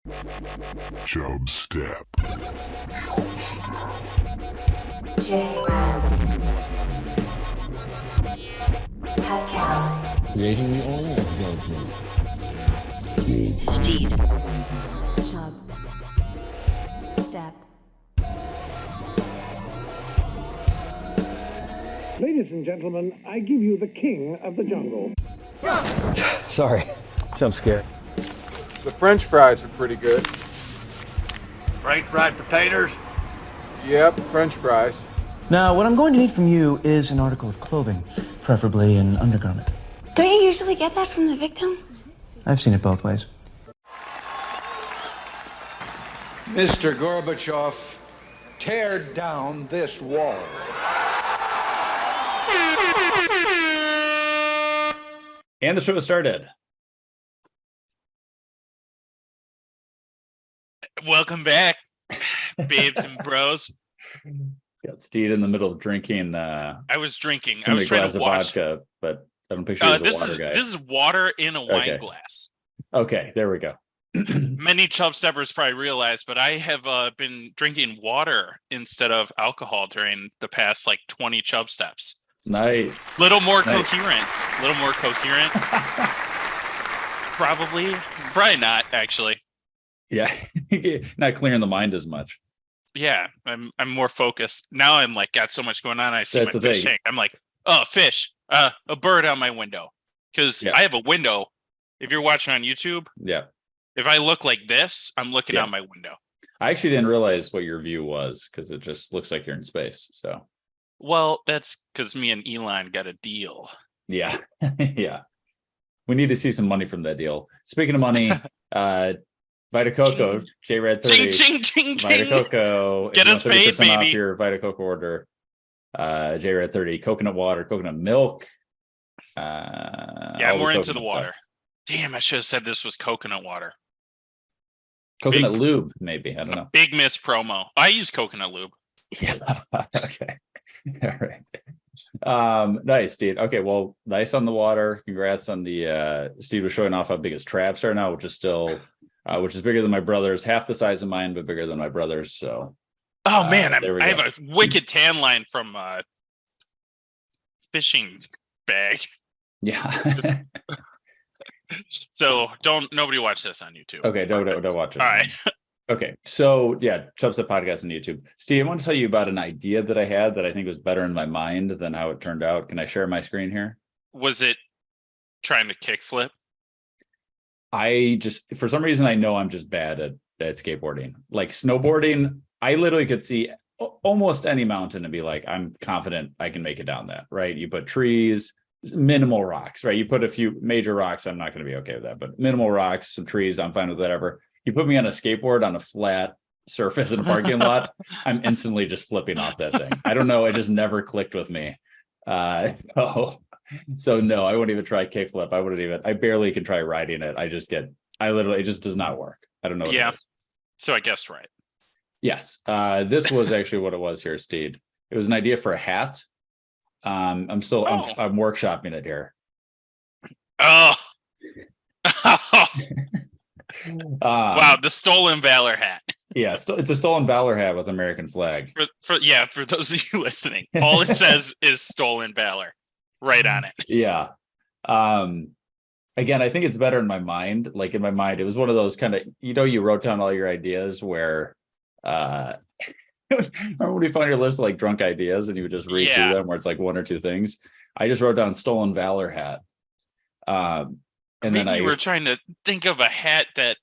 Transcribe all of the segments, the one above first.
Chubstep. Creating the oil of Goldman. Steed. Chub. Step. Ladies and gentlemen, I give you the king of the jungle. Sorry, jump scare. The French fries are pretty good. French fried potatoes? Yep, French fries. Now, what I'm going to need from you is an article of clothing, preferably an undergarment. Don't you usually get that from the victim? I've seen it both ways. Mr. Gorbachev, tear down this wall. And the show has started. Welcome back, babes and bros. Got Steed in the middle of drinking. I was drinking. I A was trying glass to of wash. vodka, but I don't picture you as a water guy. This is water in a wine glass. Okay, there we go. Many Chubsteppers probably realize, but I have been drinking water instead of alcohol during the past 20 Chubsteps. Nice. Little more coherent. Probably not, actually. Yeah, not clearing the mind as much. Yeah, I'm more focused now. I'm got so much going on. I see That's my the fish thing. tank. I'm like, oh, fish, a bird out my window, because I have a window. If you're watching on YouTube, if I look like this, I'm looking out my window. I actually didn't realize what your view was because it just looks like you're in space. So, well, that's because me and Elon got a deal. Yeah, yeah. We need to see some money from that deal. Speaking of money, Vita Coco, J-Red 30. Ching, ching, ching, Vita Coco. Get us paid, baby. Off your Vita Coco order. J-Red 30, coconut water, coconut milk. We're into the water. Stuff. Damn, I should have said this was coconut water. Coconut lube, maybe. I don't know. Big miss promo. I use coconut lube. Yeah. Okay. All right. Nice, Steve. Okay, well, nice on the water. Congrats on the Steve was showing off how big his traps are now, which is still which is bigger than my brother's, half the size of mine, but bigger than my brother's. So man, I have a wicked tan line from fishing bag. Yeah. So nobody watch this on YouTube. Okay, don't watch it. All right. Okay, so Chubstep podcast on YouTube. Steve, I want to tell you about an idea that I had that I think was better in my mind than how it turned out. Can I share my screen here? Was it trying to kickflip? I just, for some reason, I know I'm just bad at skateboarding. Like snowboarding, I literally could see almost any mountain and be like, I'm confident I can make it down that, right? You put trees, minimal rocks, right? You put a few major rocks, I'm not going to be okay with that, but minimal rocks, some trees, I'm fine with whatever. You put me on a skateboard on a flat surface in a parking lot, I'm instantly just flipping off that thing. I don't know. It just never clicked with me. So no, I wouldn't even try kickflip. I barely can try riding it. it just does not work. I don't know. Yeah. So I guessed right. Yes. This was actually what it was here, Steed. It was an idea for a hat. I'm workshopping it here. Oh. Wow, the stolen valor hat. Yeah, it's a stolen valor hat with American flag. For those of you listening, all it says is stolen valor right on it. Yeah. Again, I think it's better in my mind. Like in my mind, it was one of those kind of, you wrote down all your ideas where remember when you found your list of like drunk ideas and you would just read through them where it's like one or two things. I just wrote down stolen valor hat. And maybe then you were trying to think of a hat that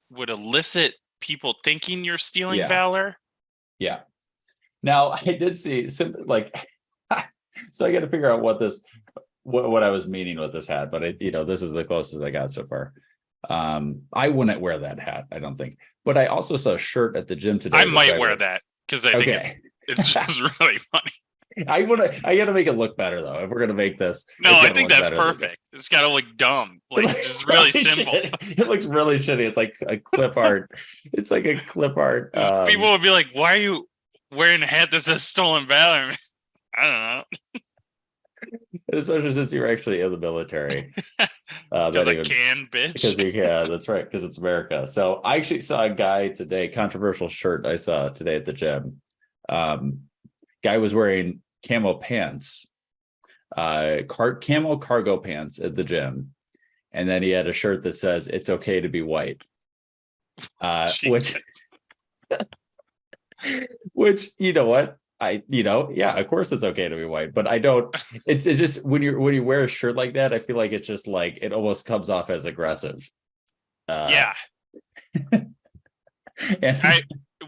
would elicit people thinking you're stealing valor. Yeah. Now I did see so I got to figure out what I was meaning with this hat, but this is the closest I got so far. I wouldn't wear that hat, I don't think. But I also saw a shirt at the gym today. I might wear that because I think it's just really funny. I got to make it look better though. If we're gonna make this, I think that's perfect. It's got to look dumb, just really simple. Shitty. It looks really shitty. It's like a clip art. It's like a clip art. People would be like, "Why are you wearing a hat that says stolen valor?" I don't know. Especially since you're actually in the military. Because I can, bitch. Because that's right. Because it's America. So I actually saw a guy today, controversial shirt I saw today at the gym. Guy was wearing camo pants, camo cargo pants at the gym. And then he had a shirt that says, "It's okay to be white." Which, you know what? Of course it's okay to be white, but I don't. It's just when you wear a shirt like that, I feel like it's just like it almost comes off as aggressive. Yeah.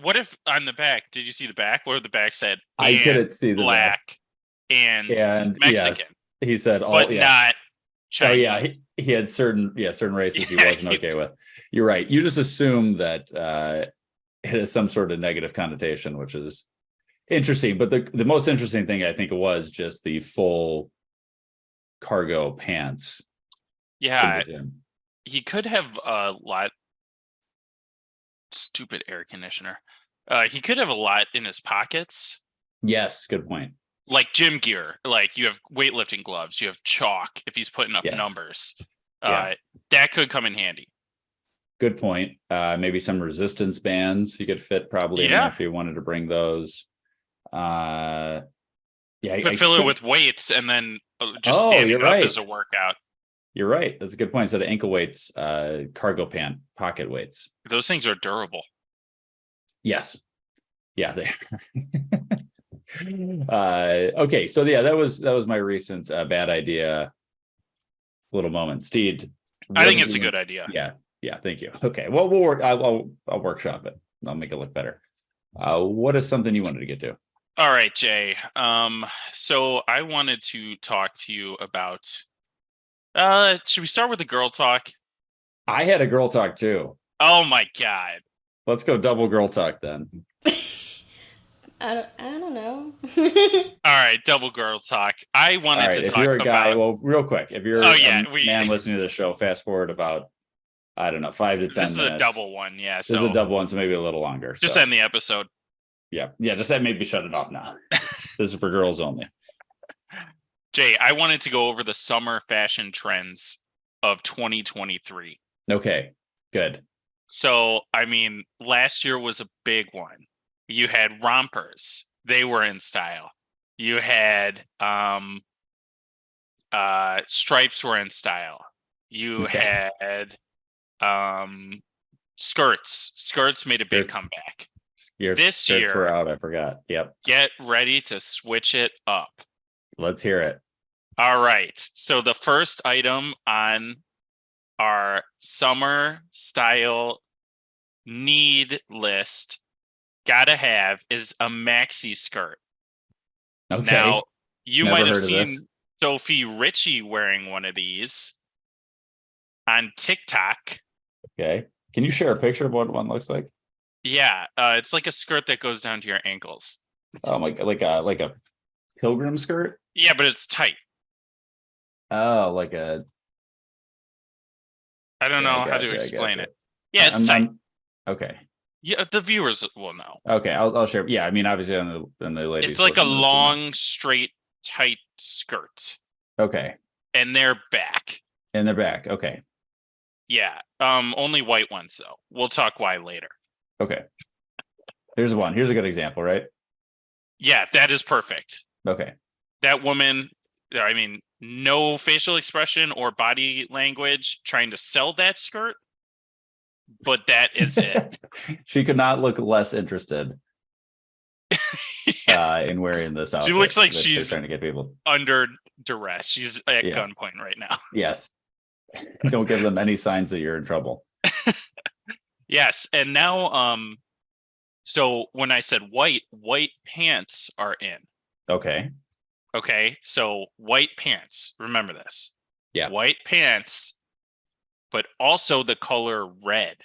What if on the back? Did you see the back? Where the back said? I couldn't see the black back. and Mexican. Yes, he said, but not Chinese. Oh yeah, he had certain races he wasn't okay with. You're right. You just assume that it has some sort of negative connotation, which is interesting. But the most interesting thing I think was just the full cargo pants. Yeah, he could have a lot. Stupid air conditioner. He could have a lot in his pockets. Yes, good point. Like gym gear, like you have weightlifting gloves, you have chalk if he's putting up numbers. That could come in handy. Good point. Maybe some resistance bands he could fit probably in there if he wanted to bring those. Fill it with weights and then just standing up as a workout. You're right. That's a good point. Instead of ankle weights, cargo pant pocket weights. Those things are durable. Yes. Yeah, they okay, so that was my recent bad idea little moment. Steed, I think it's a good idea. Yeah, thank you. Okay, well, we'll work. I'll workshop it. I'll make it look better. What is something you wanted to get to? All right, Jay. So I wanted to talk to you about. Should we start with the girl talk? I had a girl talk too. Oh my god. Let's go double girl talk then. I don't know. All right, double girl talk. I wanted to talk about. If you're a guy, well, real quick, if you're a man listening to the show, fast forward about, I don't know, 5 to 10 minutes. This is a double one, yeah. This is a double one, so maybe a little longer. Just end the episode. Yeah, just maybe shut it off now. This is for girls only. Jay, I wanted to go over the summer fashion trends of 2023. Okay, good. So, I mean, last year was a big one. You had rompers. They were in style. You had stripes were in style. You had skirts. Skirts made a big comeback. This year were out, I forgot. Yep. Get ready to switch it up. Let's hear it. All right. So the first item on our summer style need list, gotta have, is a maxi skirt. Okay. Now, you might have seen Sophie Richie wearing one of these on TikTok. Okay. Can you share a picture of what one looks like? Yeah. It's like a skirt that goes down to your ankles. Oh, like a pilgrim skirt? Yeah, but it's tight. Oh, like a... I don't know how to explain it. Yeah, it's tight. Okay. Yeah, the viewers will know. Okay, I'll share. Yeah, I mean, obviously on the ladies. It's like a long, straight, tight skirt. Okay. And they're back. Okay. Yeah. Only white ones though. We'll talk why later. Okay. Here's one. Here's a good example, right? Yeah, that is perfect. Okay. That woman, I mean, no facial expression or body language trying to sell that skirt, but that is it. She could not look less interested in wearing this outfit. She looks like she's trying to get people under duress. She's at gunpoint right now. Yes. Don't give them any signs that you're in trouble. Yes. And now, so when I said white pants are in. Okay. So white pants. Remember this. Yeah. White pants, but also the color red.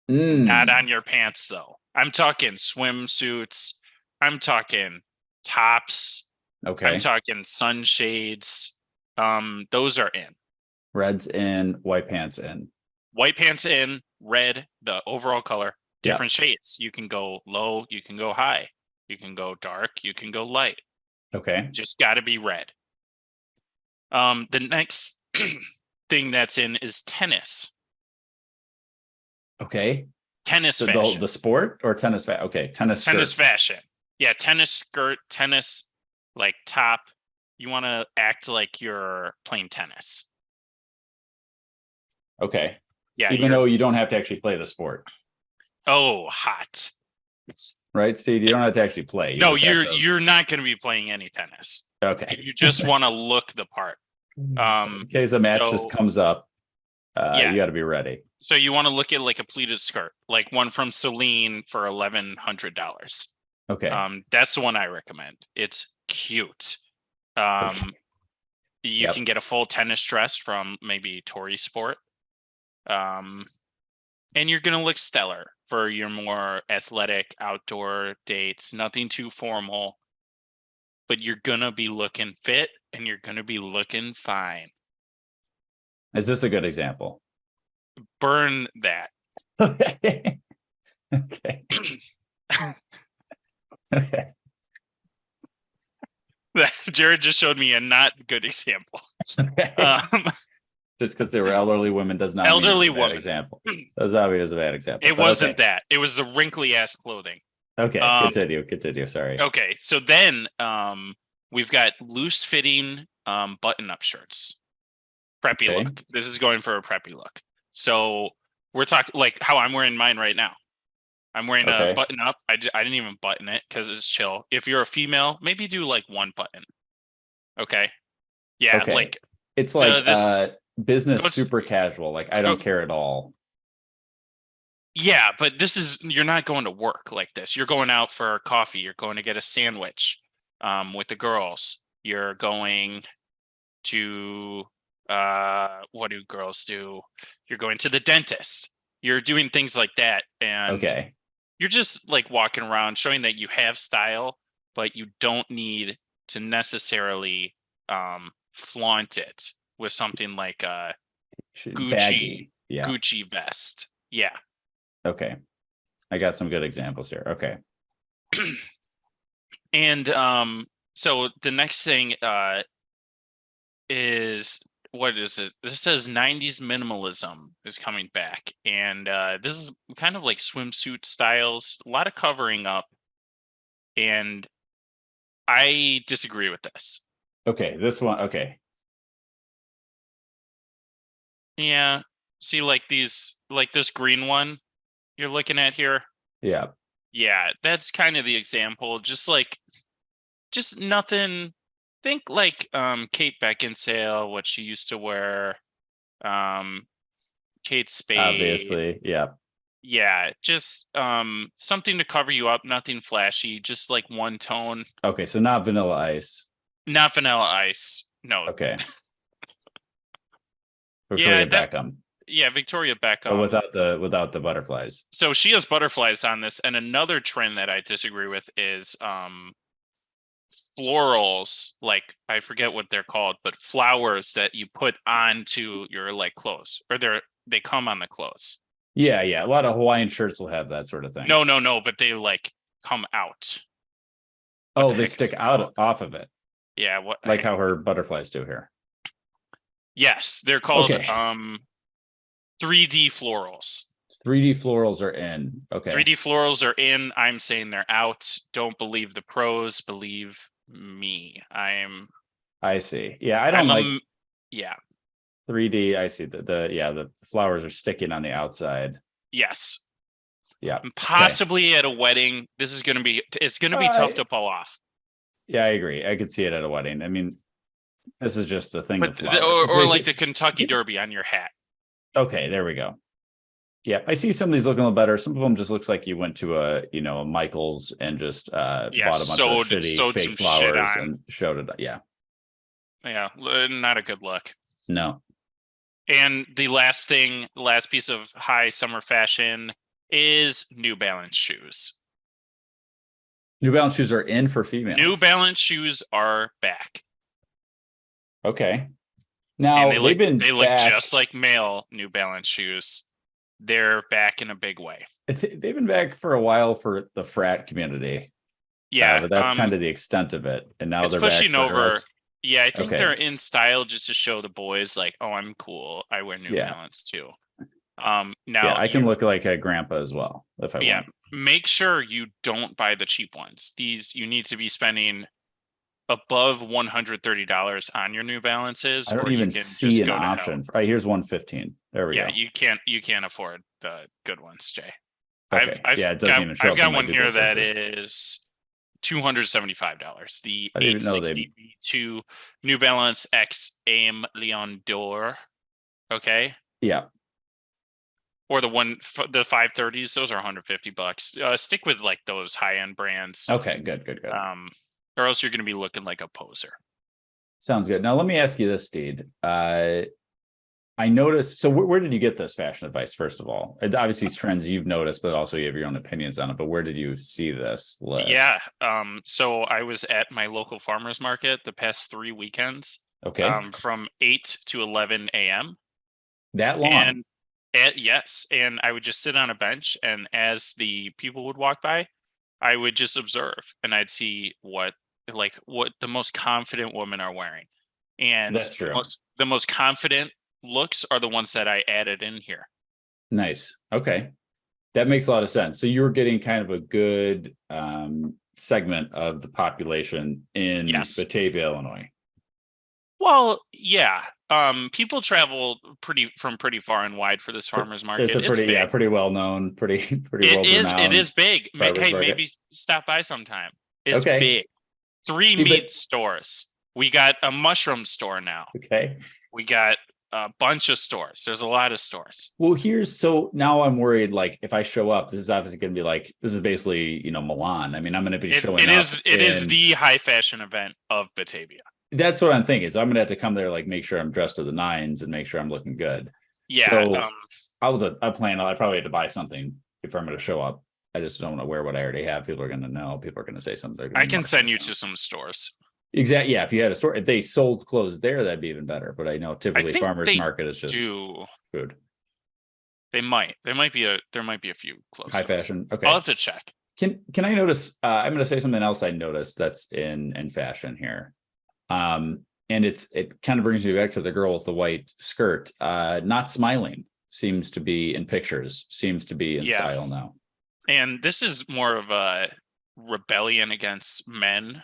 Not on your pants, though. I'm talking swimsuits. I'm talking tops. Okay. I'm talking sunshades. Those are in. Red's in, white pants in. White pants in, red, the overall color, different shades. You can go low, you can go high, you can go dark, you can go light. Okay. Just got to be red. The next thing that's in is tennis. Okay. Tennis So fashion. the sport or tennis? Okay, tennis. Tennis skirt. fashion. Yeah, tennis skirt, tennis like top. You want to act like you're playing tennis. Okay. Yeah. Even though you don't have to actually play the sport. Oh, hot. Right, Steve? You don't have to actually play. No, just have you're not going to be playing any tennis. Okay. You just want to look the part. In case a match just comes up, yeah. You got to be ready. So you want to look at like a pleated skirt, like one from Celine for $1,100. Okay. That's the one I recommend. It's cute. You can get a full tennis dress from maybe Tory Sport. And you're gonna look stellar for your more athletic outdoor dates. Nothing too formal, but you're gonna be looking fit and you're gonna be looking fine. Is this a good example? Burn that. Okay. Okay. Okay. Jared just showed me a not good example. Just because they were elderly women does not elderly mean it's a bad woman example. That's obviously a bad example. It wasn't that. It was the wrinkly ass clothing. Okay, continue. Sorry. Okay, so then we've got loose fitting button-up shirts. Preppy look. This is going for a preppy look. So we're talking like how I'm wearing mine right now. I'm wearing a button up. I didn't even button it because it's chill. If you're a female, maybe do like one button. Okay. Yeah. Okay. Like it's like business super casual. Like I don't care at all. Yeah, but you're not going to work like this. You're going out for coffee. You're going to get a sandwich with the girls. You're going to what do girls do? You're going to the dentist. You're doing things like that. And you're just like walking around showing that you have style, but you don't need to necessarily flaunt it with something like a Gucci vest. Yeah. Okay. I got some good examples here. Okay. And so the next thing is, what is it? This says 90s minimalism is coming back. And this is kind of like swimsuit styles, a lot of covering up. And I disagree with this. Okay, this one. Okay. Yeah. See, like this green one you're looking at here. Yeah. Yeah, that's kind of the example. Just nothing. Think like Kate Beckinsale, what she used to wear. Kate Spade. Obviously, yeah. Yeah, just something to cover you up, nothing flashy, just like one tone. Okay, so not Vanilla Ice. Not Vanilla Ice. No. Okay. Victoria Beckham. Yeah, Victoria Beckham. But without the butterflies. So she has butterflies on this. And another trend that I disagree with is florals, like I forget what they're called, but flowers that you put onto your like clothes, or they come on the clothes. Yeah. A lot of Hawaiian shirts will have that sort of thing. No, but they like come out. Oh, they stick out off of it. Yeah, what like how her butterflies do here. Yes, they're called 3D florals. 3D florals are in. Okay. 3D florals are in. I'm saying they're out. Don't believe the pros. Believe me. I see. Yeah, I don't like. Yeah. 3D. I see the flowers are sticking on the outside. Yes. Yeah. Possibly at a wedding. It's going to be tough to pull off. Yeah, I agree. I could see it at a wedding. I mean, this is just a thing. Or like the Kentucky Derby on your hat. Okay, there we go. Yeah, I see some of these looking a little better. Some of them just looks like you went to a Michael's and just bought a bunch of shitty fake flowers and showed it. Yeah. Yeah, not a good look. No. And the last piece of high summer fashion is New Balance shoes. New Balance shoes are in for females. New Balance shoes are back. Okay. Now they look just like male New Balance shoes. They're back in a big way. They've been back for a while for the frat community. Yeah, but that's kind of the extent of it. And now it's they're pushing back over. Yeah, I think Okay. they're in style just to show the boys like, oh, I'm cool. I wear New Yeah. Balance too. Yeah, Now I can look like a grandpa as well if I yeah, want. make sure you don't buy the cheap ones. These you need to be spending above $130 on your New Balances, I don't or you even can see just an go to hell. option. Here's 115. There we Yeah, go. you can't afford the good ones, Jay. Okay. Yeah, it doesn't even show I've up in got my one Google here that searches. is $275. The I didn't even know they. 860 New Balance X Aim Leon Dor. Okay. Yeah. Or the 530s, those are $150. Stick with like those high-end brands. Okay, good. Or else you're gonna be looking like a poser. Sounds good. Now let me ask you this, Steed. I noticed. So where did you get this fashion advice? First of all, obviously it's trends you've noticed, but also you have your own opinions on it. But where did you see this list? Yeah. So I was at my local farmers market the past 3 weekends. Okay. From 8 to 11 a.m. That long. Yes, and I would just sit on a bench, and as the people would walk by, I would just observe, and I'd see what the most confident women are wearing, and That's true. The most confident looks are the ones that I added in here. Nice. Okay, that makes a lot of sense. So you're getting kind of a good segment of the population in Batavia, Illinois. Well, yeah. People travel pretty far and wide for this farmers market. It's a pretty well known, pretty well renowned. It is big. Hey, maybe stop by sometime. It's big. 3 meat stores. We got a mushroom store now. Okay. We got a bunch of stores. There's a lot of stores. Well, so now I'm worried, like, if I show up, this is obviously going to be like, this is basically, Milan. I mean, I'm going to be showing up. It is the high fashion event of Batavia. That's what I'm thinking. So I'm going to have to come there, like, make sure I'm dressed to the nines and make sure I'm looking good. Yeah. So I probably had to buy something if I'm going to show up. I just don't want to wear what I already have. People are going to know. People are going to say something. I can send you to some stores. Exactly. Yeah. If you had a store, if they sold clothes there, that'd be even better. But I know typically farmers market is just food. They might. There might be a few clothes. High fashion. Okay. I'll have to check. Can I notice? I'm going to say something else I noticed that's in fashion here. And it kind of brings me back to the girl with the white skirt. Not smiling seems to be in pictures. Seems to be in style now. And this is more of a rebellion against men,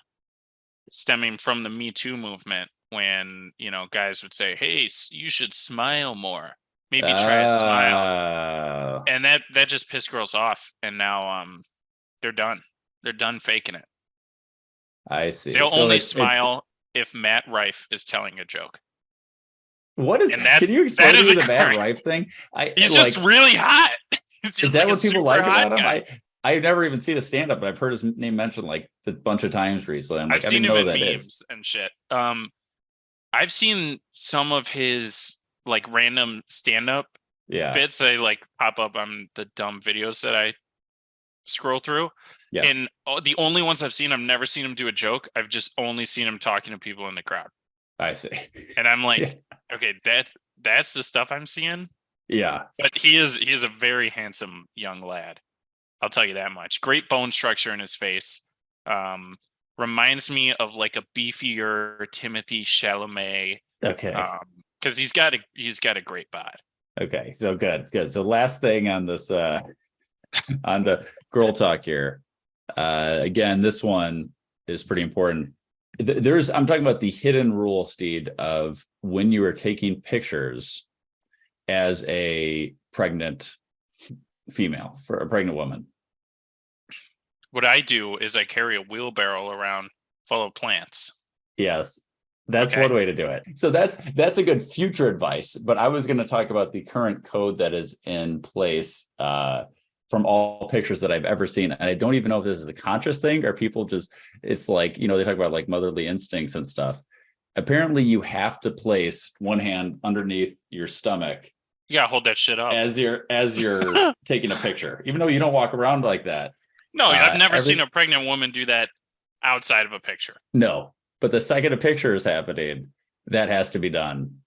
stemming from the Me Too movement, when guys would say, "Hey, you should smile more. Maybe try a smile," and that just pissed girls off. And now they're done. They're done faking it. I see. They'll only smile if Matt Rife is telling a joke. What is? Can you explain to me the Matt Rife thing? He's just really hot. Is that what people like about him? I've never even seen a stand-up, but I've heard his name mentioned like a bunch of times recently. I'm like, I've seen him in memes and shit. I've seen some of his like random stand-up bits that like pop up on the dumb videos that I scroll through. Yeah. And the only ones I've never seen him do a joke. I've just only seen him talking to people in the crowd. I see. And I'm like, okay, that's the stuff I'm seeing. Yeah. But he is a very handsome young lad. I'll tell you that much. Great bone structure in his face. Reminds me of like a beefier Timothy Chalamet. Okay. Because he's got a great bod. Okay, so good. So last thing on this on the girl talk here. Again, this one is pretty important. I'm talking about the hidden rule, Steed, of when you are taking pictures as a pregnant female, for a pregnant woman. What I do is I carry a wheelbarrow around full of plants. Yes, that's one way to do it. So that's a good future advice. But I was going to talk about the current code that is in place from all pictures that I've ever seen. And I don't even know if this is a conscious thing or people just, it's like, they talk about like motherly instincts and stuff. Apparently you have to place one hand underneath your stomach. You gotta hold that shit up as you're taking a picture, even though you don't walk around like that. No, I've never seen a pregnant woman do that outside of a picture. No, but the second a picture is happening, that has to be done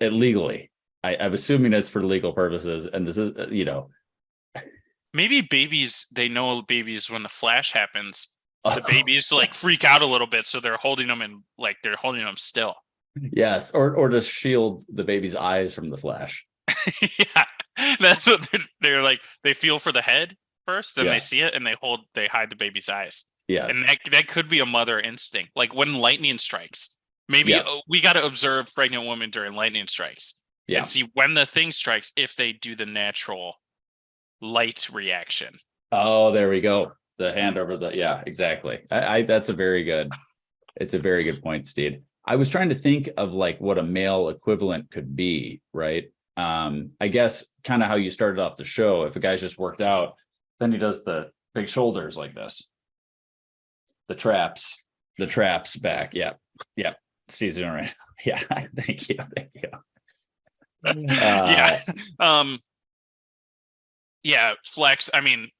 legally. I'm assuming it's for legal purposes, and this is, maybe babies. They know babies when the flash happens. the babies like freak out a little bit, so they're holding them still. Yes, or to shield the baby's eyes from the flash. Yeah, that's what they're like. They feel for the head first, then Yeah. they see it, and they hide the baby's eyes. Yes. And that could be a mother instinct. Like when lightning strikes, maybe Yeah. we got to observe pregnant women during lightning strikes Yeah. and see when the thing strikes if they do the natural light reaction. Oh, there we go. The hand over the, yeah, exactly. That's a very good, it's a very good point, Steve. I was trying to think of like what a male equivalent could be, right? I guess kind of how you started off the show. If a guy's just worked out, then he does the big shoulders like this. The traps back. Yeah. Yeah. Steve's doing right. Yeah. Thank you. Yeah. Flex. I mean,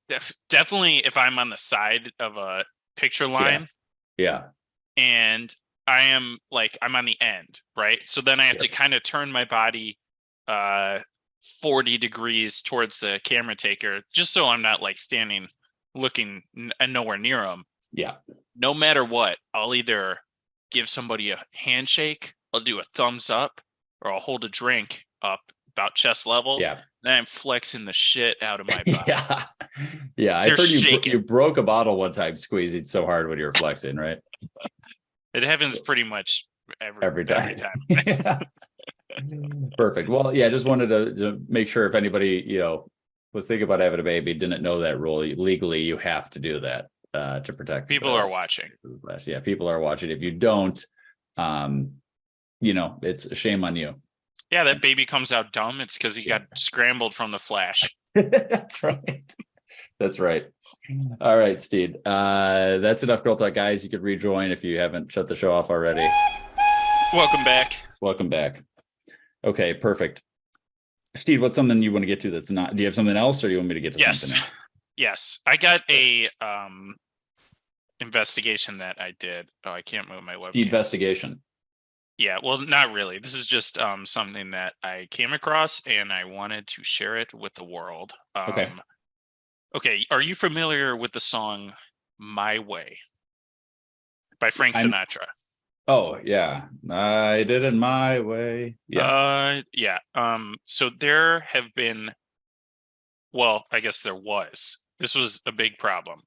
definitely if I'm on the side of a picture line. Yeah. And I'm on the end, right? So then I have to kind of turn my body 40 degrees towards the camera taker, just so I'm not like standing looking nowhere near him. Yeah. No matter what, I'll either give somebody a handshake, I'll do a thumbs up, or I'll hold a drink up about chest level. Yeah. Then I'm flexing the shit out of my body. Yeah. Yeah. I They're heard shaking. you broke a bottle one time squeezing so hard when you were flexing, right? It happens pretty much every time. Yeah. Perfect. Well, yeah, just wanted to make sure if anybody, was thinking about having a baby, didn't know that rule. Legally, you have to do that to protect People are watching. Yeah, people are watching. If you don't, it's a shame on you. Yeah, that baby comes out dumb. It's because he got scrambled from the flash. That's right. That's right. All right, Steve. That's enough girl talk, guys. You could rejoin if you haven't shut the show off already. Welcome back. Welcome back. Okay, perfect. Steve, what's something you want to get to that's not? Do you have something else, or do you want me to get to something else? Yes. I got a investigation that I did. Oh, I can't move my webcam. Steve investigation. Yeah, well, not really. This is just something that I came across and I wanted to share it with the world. Okay. Okay, are you familiar with the song My Way by Frank Sinatra? Oh, yeah. I did it my way. Yeah. So there have been, well, I guess there was. This was a big problem.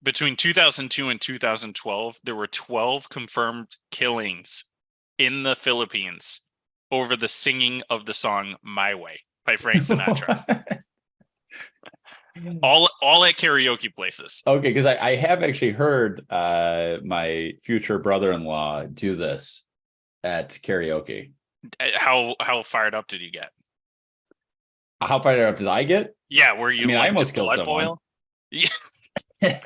Between 2002 and 2012, there were 12 confirmed killings in the Philippines over the singing of the song My Way by Frank Sinatra. all at karaoke places. Okay, because I have actually heard my future brother-in-law do this at karaoke. How fired up did you get? How fired up did I get? Yeah, were you? I mean, I almost killed someone. Yeah. If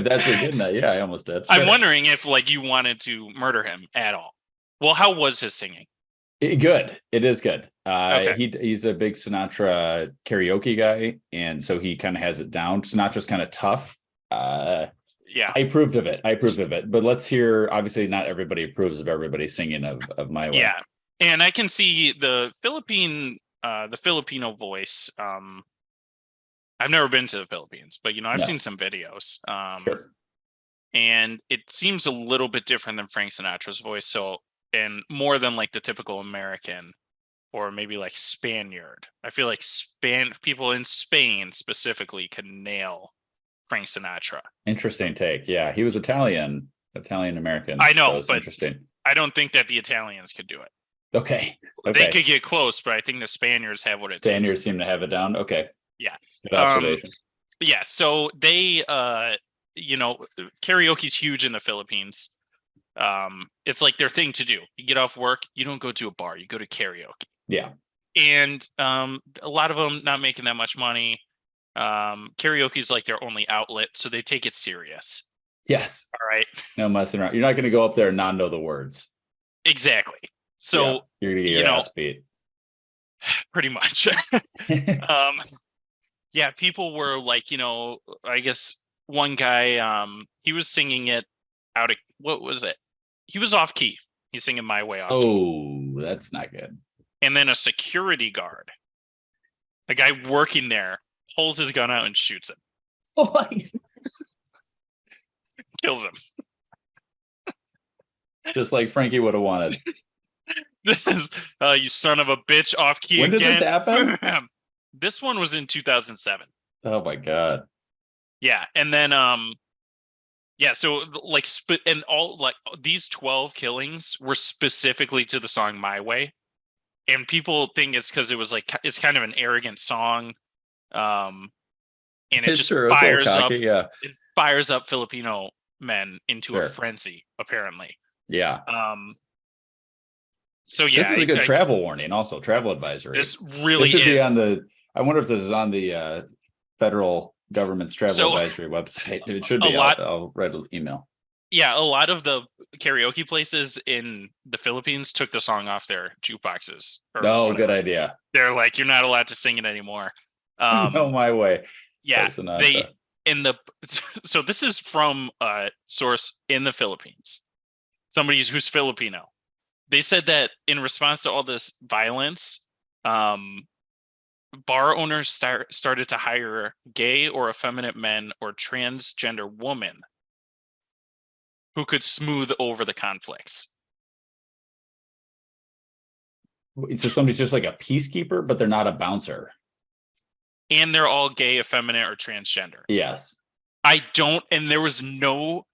that's what you're getting at, yeah, I almost did. I'm wondering if you wanted to murder him at all. Well, how was his singing? Good. It is good. Okay. He's a big Sinatra karaoke guy, and so he kind of has it down. Sinatra's kind of tough. Yeah. I approved of it. But let's hear. Obviously, not everybody approves of everybody singing of My Way. Yeah, and I can see the Filipino voice. I've never been to the Philippines, but I've seen some videos. Sure. And it seems a little bit different than Frank Sinatra's voice. So, and more than like the typical American or maybe like Spaniard. I feel like people in Spain specifically can nail Frank Sinatra. Interesting take. Yeah, he was Italian American. I know, so but interesting. I don't think that the Italians could do it. Okay. They could get close, but I think the Spaniards have what it takes. Spaniards seem to have it down. Okay. Yeah. Good observation. Yeah. So they, karaoke's huge in the Philippines. It's like their thing to do. You get off work, you don't go to a bar, you go to karaoke. Yeah. And a lot of them not making that much money. Karaoke is like their only outlet, so they take it serious. Yes. All right. No messing around. You're not going to go up there and not know the words. Exactly. So you're going to get your ass beat. Pretty much. Yeah, people were like, I guess one guy, he was singing it out of, what was it? He was off key. He's singing My Way off key. Oh, that's not good. And then a security guard, a guy working there, pulls his gun out and shoots him. Oh my God. kills him. Just like Frankie would have wanted. This is you son of a bitch off key When did again. this happen? This one was in 2007. Oh my god. Yeah, and then yeah, so like and all like these 12 killings were specifically to the song My Way. And people think it's because it was like it's kind of an arrogant song. And it just fires up it fires up Filipino men into a frenzy, apparently. Yeah. So yeah, this is a good travel warning, also travel advisory. This really should is be on the. I wonder if this is on the federal government's travel advisory website. It should be. I'll write an email. Yeah, a lot of the karaoke places in the Philippines took the song off their jukeboxes. Oh, good idea. They're like, you're not allowed to sing it anymore. No, My Way. Yeah, so this is from a source in the Philippines. Somebody who's Filipino. They said that in response to all this violence, bar owners started to hire gay or effeminate men or transgender women who could smooth over the conflicts. So somebody's just like a peacekeeper, but they're not a bouncer. And they're all gay, effeminate, or transgender. Yes. And there was no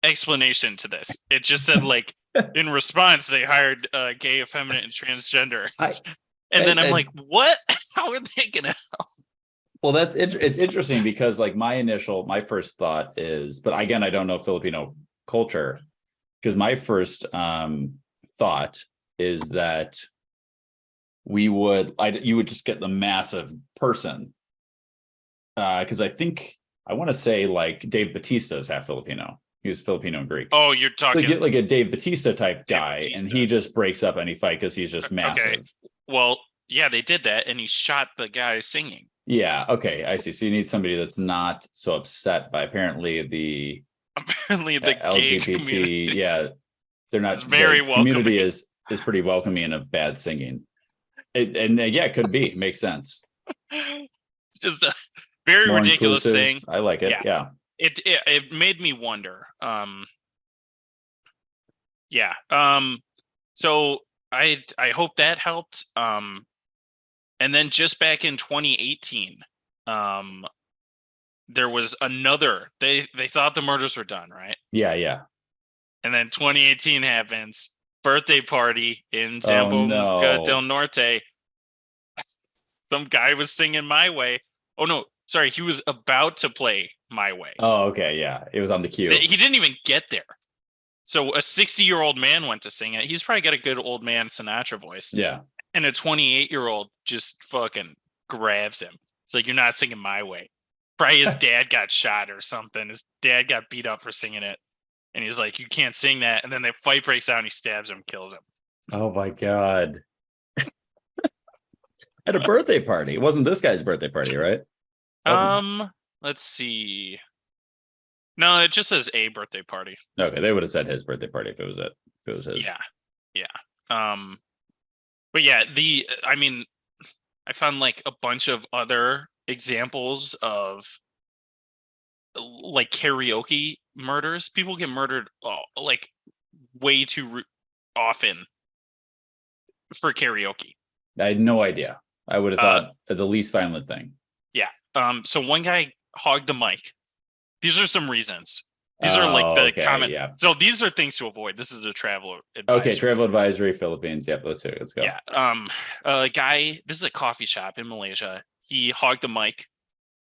explanation to this. It just said like, in response, they hired gay, effeminate, and transgender. I'm like, what? How are they gonna help? Well, it's interesting because like my first thought is, but again, I don't know Filipino culture, because my first thought is that you would just get the massive person, because I want to say like Dave Bautista is half Filipino. He's Filipino and Greek. Oh, you're talking get like a Dave Bautista type guy, and he just breaks up any fight because he's just massive. Okay. Well, yeah, they did that, and he shot the guy singing. Yeah. Okay, I see. So you need somebody that's not so upset by apparently the LGBT gay community. Yeah, they're not very welcoming. Community is pretty welcoming of bad singing. It could be makes sense. Just a very More ridiculous inclusive. thing. I like it. Yeah. It made me wonder. So I hope that helped. And then just back in 2018, there was another. They thought the murders were done, right? Yeah. And then 2018 happens. Birthday party in Zamboanga del Norte. Some guy was singing My Way. Oh no, sorry, he was about to play My Way. Oh, okay, yeah. It was on the queue. He didn't even get there. So a 60-year-old man went to sing it. He's probably got a good old man Sinatra voice. Yeah. And a 28-year-old just fucking grabs him. It's like, you're not singing My Way. Probably his dad got shot or something. His dad got beat up for singing it. And he's like, you can't sing that. And then the fight breaks out and he stabs him, kills him. Oh my God. At a birthday party. It wasn't this guy's birthday party, right? Let's see. No, it just says a birthday party. Okay, they would have said his birthday party if it was his. Yeah. But yeah, I found like a bunch of other examples of like karaoke murders. People get murdered like way too often for karaoke. I had no idea. I would have thought the least violent thing. Yeah. So one guy hogged the mic. These are some reasons. These are like the common. Yeah. So these are things to avoid. This is a travel advisory. Okay, travel advisory, Philippines. Yep, let's go. Yeah. A guy. This is a coffee shop in Malaysia. He hogged the mic,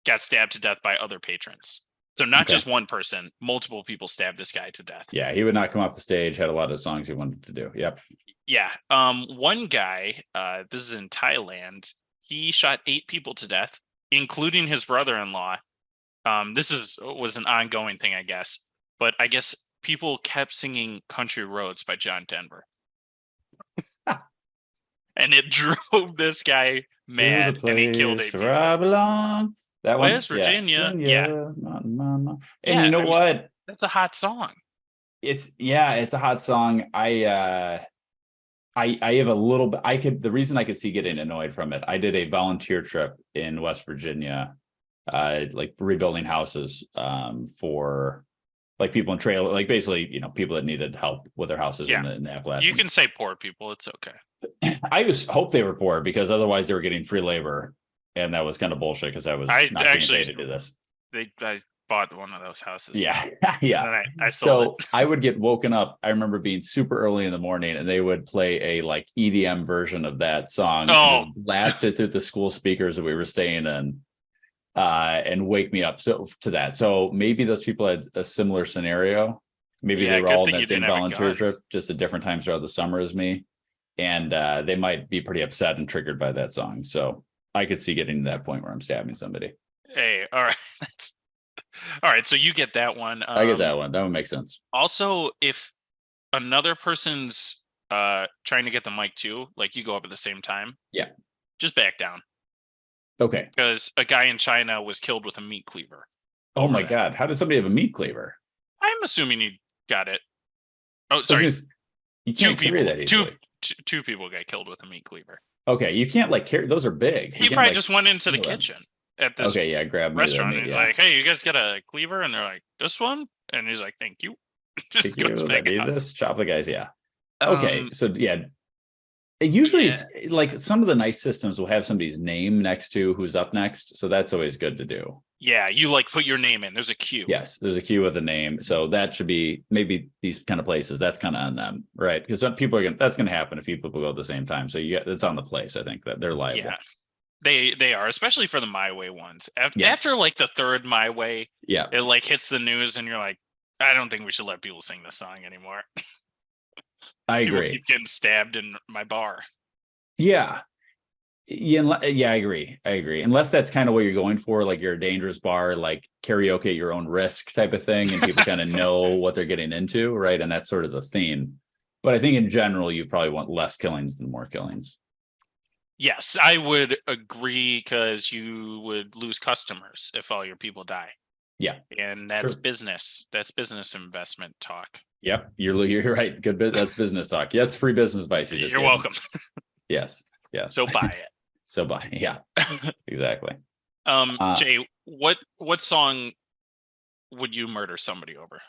got stabbed to death by other patrons. So not just one person, multiple people stabbed this guy to death. Yeah, he would not come off the stage. Had a lot of songs he wanted to do. Yep. Yeah. One guy. This is in Thailand. He shot 8 people to death, including his brother-in-law. This was an ongoing thing, I guess. But I guess people kept singing Country Roads by John Denver. And it drove this guy mad, and he killed 8 people. Where I belong. That one? West Virginia. Yeah. And you know what? That's a hot song. It's a hot song. I have a little bit, the reason I could see getting annoyed from it, I did a volunteer trip in West Virginia, like rebuilding houses for like people in trailer, like basically, people that needed help with their houses Yeah. in the Appalachians. You can say poor people. It's okay. I just hope they were poor because otherwise they were getting free labor, and that was kind of bullshit because I was not actually getting paid to do this. I bought one of those houses. Yeah, yeah. And I sold it. I would get woken up. I remember being super early in the morning, and they would play a like EDM version of that song, and just blast it through the school speakers that we were staying in, and wake me up to that. So maybe those people had a similar scenario. Maybe they were all in that same volunteer trip, just at different times throughout the summer as me, and they might be pretty upset and triggered by that song. So I could see getting to that point where I'm stabbing somebody. Hey, all right. All right, so you get that one. I get that one. That would make sense. Also, if another person's trying to get the mic too, like you go up at the same time. Yeah. Just back down. Okay. Because a guy in China was killed with a meat cleaver. Oh my God. How did somebody have a meat cleaver? I'm assuming you got it. Oh, sorry. You can't carry that easily. Two people got killed with a meat cleaver. Okay. You can't like carry, those are big. He probably just went into the kitchen at this grab restaurant. He's like, hey, you guys got a cleaver? And they're like, this one? And he's like, thank you. Just goes back out. This chop the guys. Yeah. Okay. So yeah. Usually it's like some of the nice systems will have somebody's name next to who's up next. So that's always good to do. Yeah. You like put your name in. There's a queue. Yes. There's a queue with a name. So that should be maybe these kind of places. That's kind of on them. Right. Because that's going to happen if people go at the same time. So it's on the place. I think that they're liable. Yeah. They are, especially for the My Way ones. After like the third My Way, it like hits the news and you're like, I don't think we should let people sing this song anymore. I agree. People keep getting stabbed in my bar. Yeah. Yeah, I agree. Unless that's kind of what you're going for, like you're a dangerous bar, like karaoke at your own risk type of thing, and people kind of know what they're getting into, right? And that's sort of the theme. But I think in general, you probably want less killings than more killings. Yes, I would agree because you would lose customers if all your people die. Yeah. And that's business. That's business investment talk. Yep. You're right. Good. That's business talk. Yeah. It's free business advice. You're welcome. Yes. So buy it. Yeah, exactly. Jay, what song would you murder somebody over?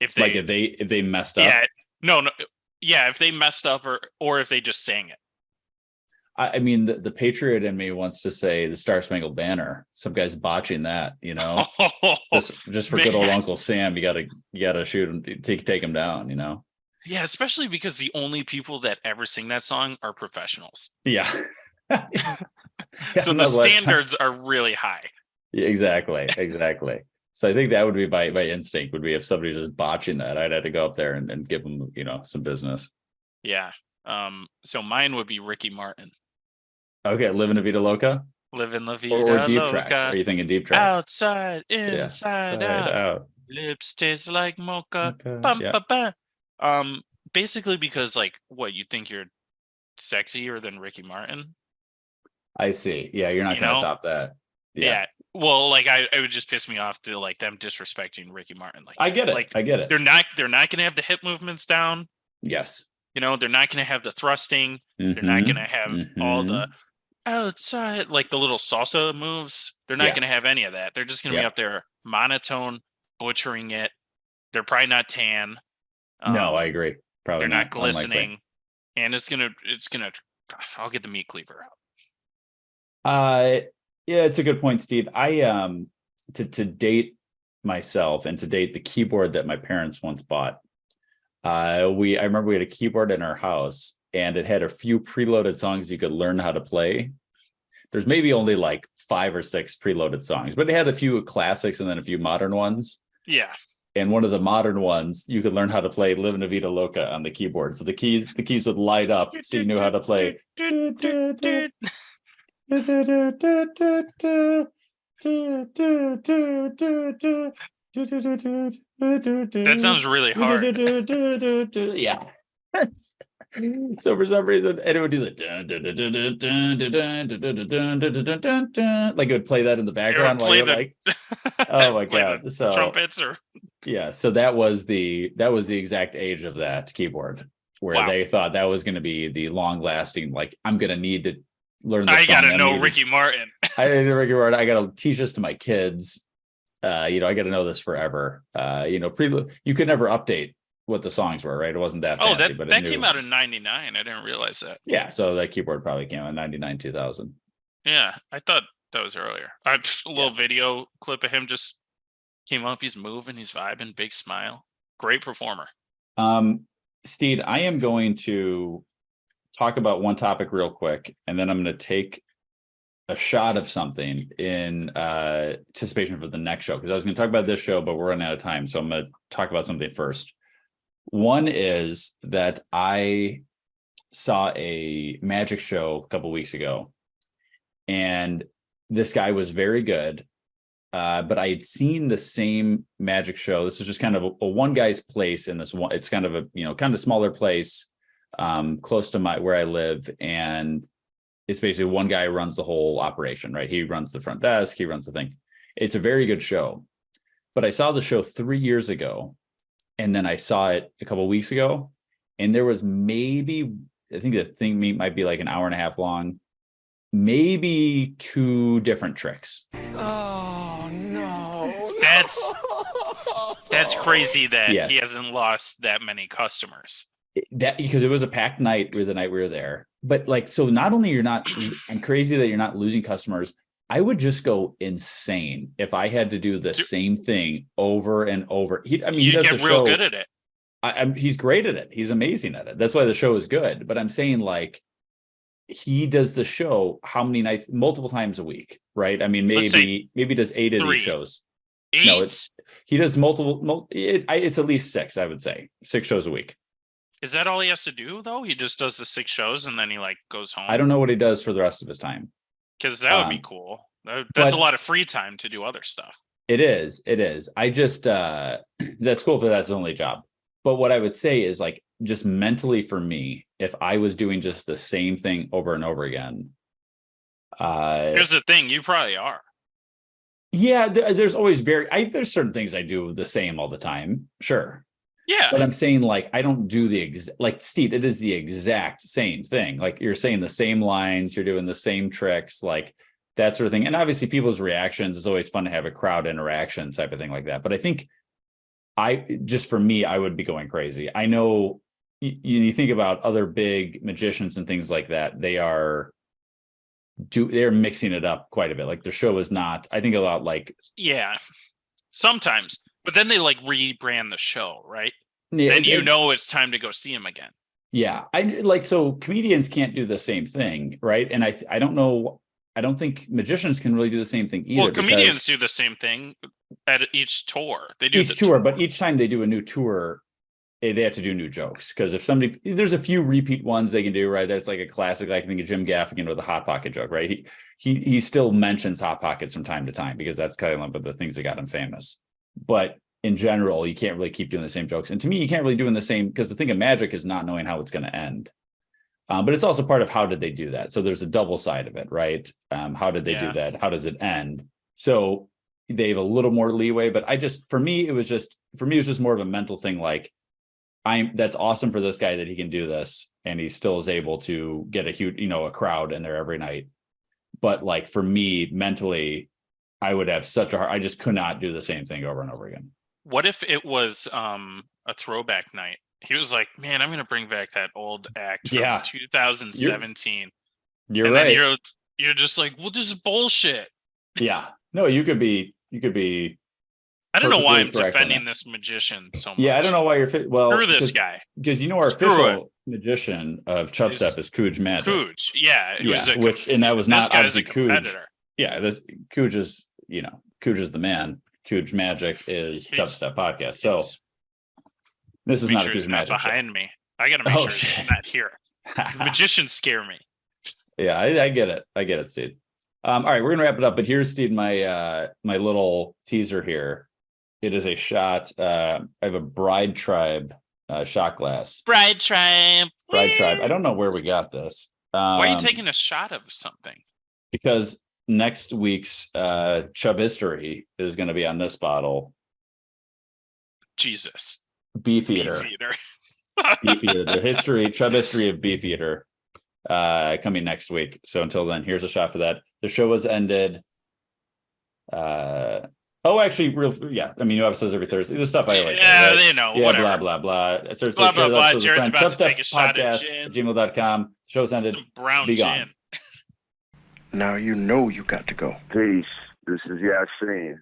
If they messed up? Yeah. No. Yeah. If they messed up or if they just sang it. I mean, the patriot in me wants to say the Star Spangled Banner. Some guy's botching that, just for good old Uncle Sam. You gotta shoot him, take him down, Yeah, especially because the only people that ever sing that song are professionals. Yeah. So the standards are really high. Yeah, exactly. So I think that would be my instinct would be if somebody's just botching that, I'd have to go up there and give them, some business. Yeah. So mine would be Ricky Martin. Okay, Livin' La Vida Loca? Livin' La Vida or Deep Loca. Tracks. Are you thinking Deep Tracks? Outside, inside out. Lips taste like mocha. Bum, ba, ba. Basically because what, you think you're sexier than Ricky Martin? I see. Yeah, you're not gonna top that. Yeah. Well, it would just piss me off to them disrespecting Ricky Martin. I get it. I get it. They're not gonna have the hip movements down. Yes. They're not going to have the thrusting. Mm-hmm. They're not going to have all the outside, the little salsa moves. They're not going to have any of that. They're just going to be up there monotone, butchering it. They're probably not tan. No, I agree. Probably they're not glistening. Unlikely. And I'll get the meat cleaver out. Yeah, it's a good point, Steve. I, to date myself and to date the keyboard that my parents once bought, I remember we had a keyboard in our house and it had a few preloaded songs you could learn how to play. There's maybe only 5 or 6 preloaded songs, but it had a few classics and then a few modern ones. Yeah. And one of the modern ones, you could learn how to play Livin' La Vida Loca on the keyboard. So the keys would light up so you knew how to play. That sounds really hard. Yeah. So for some reason, and it would do the it would play that in the background while you're oh my God. So trumpets so that was the exact age of that keyboard where they thought that was going to be the long lasting, I'm going to need to learn this. I gotta know Ricky Martin. I gotta teach this to my kids. I got to know this forever. You could never update what the songs were, right? It wasn't that fancy, but that came out in 99. I didn't realize that. Yeah, so that keyboard probably came out in 99, 2000. Yeah, I thought that was earlier. A little video clip of him just came up. He's moving, he's vibing, big smile. Great performer. Steed, I am going to talk about one topic real quick, and then I'm going to take a shot of something in anticipation for the next show, because I was going to talk about this show, but we're running out of time. So I'm going to talk about something first. One is that I saw a magic show a couple weeks ago, and this guy was very good. But I had seen the same magic show. This is just kind of a one guy's place in this one. It's kind of a, kind of smaller place, close to where I live. And it's basically one guy runs the whole operation, right? He runs the front desk, he runs the thing. It's a very good show. But I saw the show 3 years ago, and then I saw it a couple of weeks ago, and there was maybe, I think the thing might be like an hour and a half long, maybe 2 different tricks. Oh, no. That's crazy that Yes. he hasn't lost that many customers. That because it was a packed night the night we were there. But so not only I'm crazy that you're not losing customers, I would just go insane if I had to do the same thing over and over. He does get real good at it. He's great at it. He's amazing at it. That's why the show is good. But I'm saying, like, he does the show how many nights? Multiple times a week, right? I mean, maybe does 8 of 3. these shows. 8? No, he does multiple. It's at least 6, I would say. 6 shows a week. Is that all he has to do, though? He just does the 6 shows and then he goes home? I don't know what he does for the rest of his time. Because that would be cool. That's a lot of free time to do other stuff. It is. I just, that's cool if that's his only job. But what I would say is, like, just mentally for me, if I was doing just the same thing over and over again. Here's the thing, you probably are. Yeah, there's always there's certain things I do the same all the time. Sure. Yeah. But I'm saying, like, I don't do like, Steve, it is the exact same thing. Like, you're saying the same lines, you're doing the same tricks, like that sort of thing. And obviously people's reactions, it's always fun to have a crowd interaction type of thing like that. But I think for me, I would be going crazy. I know you think about other big magicians and things like that. They're mixing it up quite a bit. Like, the show is not, I think, a lot like. Yeah, sometimes. But then they rebrand the show, right? Yeah, then it's time to go see him again. Yeah. So comedians can't do the same thing, right? And I don't know. I don't think magicians can really do the same thing either. Well, comedians do the same thing at each tour. They do each tour, but each time they do a new tour, they have to do new jokes. Because if there's a few repeat ones they can do, right? That's like a classic. I can think of Jim Gaffigan with the Hot Pocket joke, right? He still mentions Hot Pockets from time to time because that's kind of one of the things that got him famous. But in general, you can't really keep doing the same jokes. And to me, you can't really do the same, because the thing of magic is not knowing how it's going to end. But it's also part of how did they do that? So there's a double side of it, right? How did they do that? How does it end? So they have a little more leeway, but for me, it was just more of a mental thing. Like, that's awesome for this guy that he can do this, and he still is able to get a huge, a crowd in there every night. But, like, for me, mentally, I would have I just could not do the same thing over and over again. What if it was a throwback night? He was like, man, I'm going to bring back that old act from 2017. You're right. Then you're just like, well, this is bullshit. Yeah. No, you could be. I don't know why I'm defending this magician so much. Yeah, I don't know why you're screw this guy. Because our official magician of Chubstep is Cooge Magic. Cooge, yeah. That was not obviously Cooge. Yeah, this Cooge is, Cooge is the man. Cooge Magic is Chubstep podcast. So this is not a Cooge Magic behind me. I got to make sure he's not here. Magicians scare me. Yeah, I get it. I get it, Steve. All right, we're gonna wrap it up. But here's, Steve, my little teaser here. It is a shot. I have a Bride Tribe shot glass. Bride Tribe. I don't know where we got this. Why are you taking a shot of something? Because next week's Chub history is going to be on this bottle. Jesus. Beefeater. Beefeater. Chub history of Beefeater coming next week. So until then, here's a shot for that. The show was ended. Oh, actually, yeah. I mean, new episodes every Thursday. The stuff I always say, Yeah, right? they know. Yeah, Whatever. blah, blah, blah. So Blah, blah, blah. episodes with Jared's friends. about to take a shot at Chubstep gin. podcast, gmail.com. Show's ended. Some brown Be gin. gone. Now you know you got to go. Peace. This is Yasin.